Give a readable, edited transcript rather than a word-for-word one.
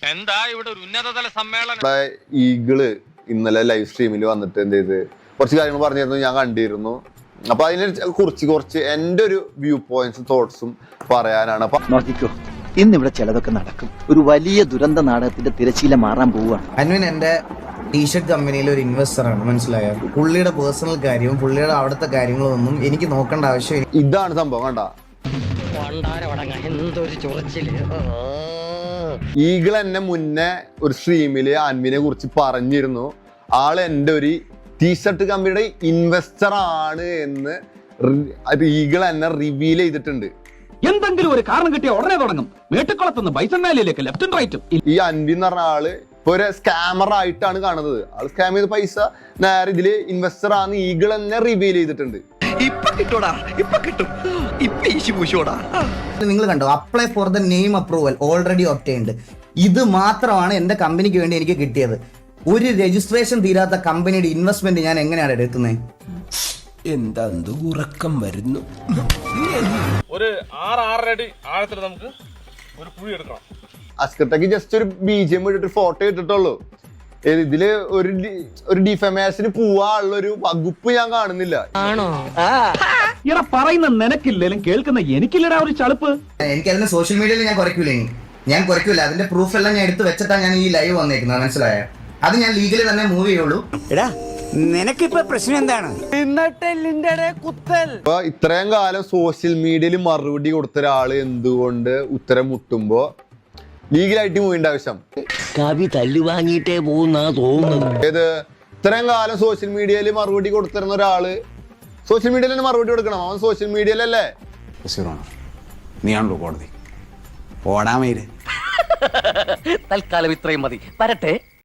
എന്താ ഇവിടെ ഒരു ഉന്നതതല സമ്മേളനം? ഈഗിള് ഇന്നലെ ലൈവ് സ്ട്രീമിൽ വന്നിട്ട് എന്ത് ചെയ്ത് കുറച്ച് കാര്യങ്ങൾ പറഞ്ഞിരുന്നു, ഞാൻ കണ്ടിരുന്നു. അപ്പൊ അതിനെ കുറച്ച് എന്റെ ഒരു വ്യൂ പോയിന്റ്സും തോട്ട്സും പറയാനാണ്. നോക്കിക്കോ, ഇന്നിവിടെ ചിലതൊക്കെ നടക്കും. ഒരു വലിയ ദുരന്ത നാടകത്തിന്റെ തിരശീല മാറാൻ പോവുകയാണ്. അൻവിൻ എന്റെ ടീഷർട്ട് കമ്പനിയിലെ ഒരു ഇൻവെസ്റ്ററാണ്, മനസ്സിലായോ? പുള്ളിയുടെ പേഴ്സണൽ കാര്യവും പുള്ളിയുടെ അവിടുത്തെ കാര്യങ്ങളൊന്നും എനിക്ക് നോക്കേണ്ട ആവശ്യം. ഇതാണ് സംഭവം. കണ്ട, ഈഗിൾ എന്നെ മുന്നേ ഒരു സ്ട്രീമില് അൻവിനെ കുറിച്ച് പറഞ്ഞിരുന്നു. ആള് എന്റെ ഒരു ടീഷർട്ട് കമ്പനിയുടെ ഇൻവെസ്റ്റർ ആണ് എന്ന് ഈഗിൾ എന്നെ റിവീൽ ചെയ്തിട്ടുണ്ട്. എന്തെങ്കിലും ഒരു കാരണം കിട്ടിയ ഉടനെ തുടങ്ങും. മേട്ടുക്കുളത്തുനിന്ന് ബൈസൺ വാലിയിലേക്ക് ലെഫ്റ്റും റൈറ്റും. ഈ അൻവി എന്ന് പറഞ്ഞ ആള് ഇപ്പൊ ഒരു സ്കാമർ ആയിട്ടാണ് കാണുന്നത്. ആള് സ്കാം ചെയ്ത പൈസ നേരെ ഇതില് ഇൻവെസ്റ്റർ ആണ് ഈഗിൾ എന്നെ റിവീൽ ചെയ്തിട്ടുണ്ട്. നിങ്ങൾ കണ്ടോ, apply for the name approval already obtained. ഇത് മാത്രമാണ് എന്റെ കമ്പനിക്ക് വേണ്ടി എനിക്ക് കിട്ടിയത്. ഒരു രജിസ്ട്രേഷൻ തീരാത്ത കമ്പനിയുടെ ഇൻവെസ്റ്റ്മെന്റ് ഞാൻ എങ്ങനെയാണ് എടുക്കുന്നത്? എന്താ ഉറക്കം വരുന്നു. ഒരു 6-6 അടി ആഴത്തിൽ നമുക്ക് ഒരു കുഴി എടുക്കണം. അസ്കർട്ടക്ക് ജസ്റ്റ് ഒരു BGM ഇട്ടിട്ട് ഫോട്ടോ ഇട്ടിട്ടുള്ളൂ. ഇതില് ഒരു ഡിഫമേഷന് പോവാനുള്ള ഒരു വകുപ്പ് ഞാൻ കാണുന്നില്ല. ഇറ പറയുന്ന നിനക്കില്ലേലും കേൾക്കുന്ന എനിക്കില്ലടാ ഒരു ചളുപ്പ്. എനിക്കതിന് സോഷ്യൽ മീഡിയയിൽ ഞാൻ കുറയ്ക്കൂല. അതിന്റെ പ്രൂഫ് എല്ലാം ഞാൻ എടുത്ത് വെച്ചിട്ടാണ് ഞാൻ ഈ ലൈവ് വന്നേക്കുന്നത്, മനസ്സിലായോ? അത് ഞാൻ ലീഗലി തന്നെ മൂവ് ചെയ്യുള്ളൂ. എടാ, നിനക്കിപ്പോ പ്രശ്നം എന്താണ്? അപ്പൊ ഇത്രയും കാലം സോഷ്യൽ മീഡിയയിൽ മറുപടി കൊടുത്ത ഒരാള് എന്തുകൊണ്ട് ഉത്തരം മുട്ടുമ്പോ ലീഗലായിട്ട് മൂവിന്റെ ആവശ്യം? കവി തല്ലു വാങ്ങിയിട്ടേ പോകുന്നാ തോന്നുന്നത്. ഏത് ഇത്രയും കാലം സോഷ്യൽ മീഡിയയിൽ മറുപടി കൊടുത്തിരുന്ന ഒരാള് സോഷ്യൽ മീഡിയയിൽ തന്നെ മറുപടി കൊടുക്കണം. അവൻ സോഷ്യൽ മീഡിയയിലല്ലേ? നീയാണല്ലോ കോടതി. പോടാമേര്. തൽക്കാലം ഇത്രയും മതി. വരട്ടെ.